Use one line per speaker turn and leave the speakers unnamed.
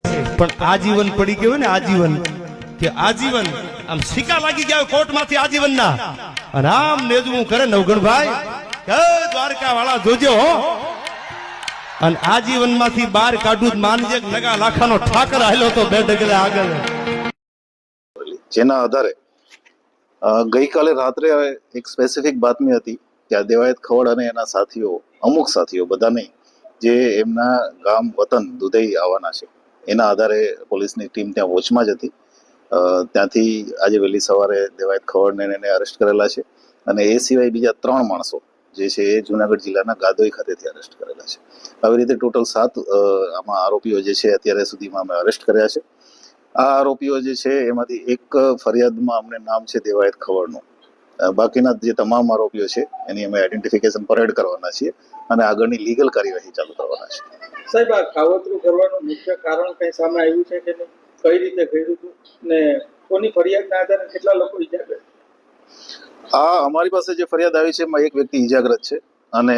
પણ આજીવન પડી ગયો ને આજીવન કે આજીવન આમ સિક્કા લાગી ગયા કોર્ટમાંથી આજીવનના અને આમ નેજવું કરે નવગણભાઈ કે દ્વારકા વાળા જોજો હો અને આજીવનમાંથી બહાર કાઢું માનજે લગા લાખાનો ઠાકર હાલ્યો તો બે ડગલે આગળ
જેના આધારે ગઈકાલે રાત્રે એક સ્પેસિફિક બાતમી હતી કે આ દેવાયત ખવડ અને એના સાથીઓ અમુક સાથીઓ બધા નહીં જે એમના ગામ વતન દુધઈ આવવાના છે એના આધારે પોલીસની ટીમ ત્યાં વોચમાં જ હતી ત્યાંથી આજે વહેલી સવારે દેવાયત ખવડને એને અરેસ્ટ કરેલા છે અને એ સિવાય બીજા 3 માણસો જે છે એ જુનાગઢ જિલ્લાના ગાદોઈ ખાતેથી અરેસ્ટ કરેલા છે. આવી રીતે ટોટલ 7 આમાં આરોપીઓ જે છે અત્યારે સુધીમાં અમે અરેસ્ટ કર્યા છે. આ આરોપીઓ જે છે એમાંથી એક ફરિયાદમાં અમને નામ છે દેવાયત ખવડનું. બાકીના જે તમામ આરોપીઓ છે એની અમે આઈડેન્ટિફિકેશન પરેડ કરવાના છીએ અને આગળની લીગલ કાર્યવાહી ચાલુ કરવાના છે.
સાહેબ, આ કાવતરું કરવાનું મુખ્ય કારણ કઈ સામે આવ્યું છે કે નહીં? કઈ રીતે કર્યું હતું ને કોની ફરિયાદના આધારે કેટલા લોકો ઇજાગ્રસ્ત?
અમારી પાસે જે ફરિયાદ આવી છે એમાં એક વ્યક્તિ ઇજાગ્રસ્ત છે અને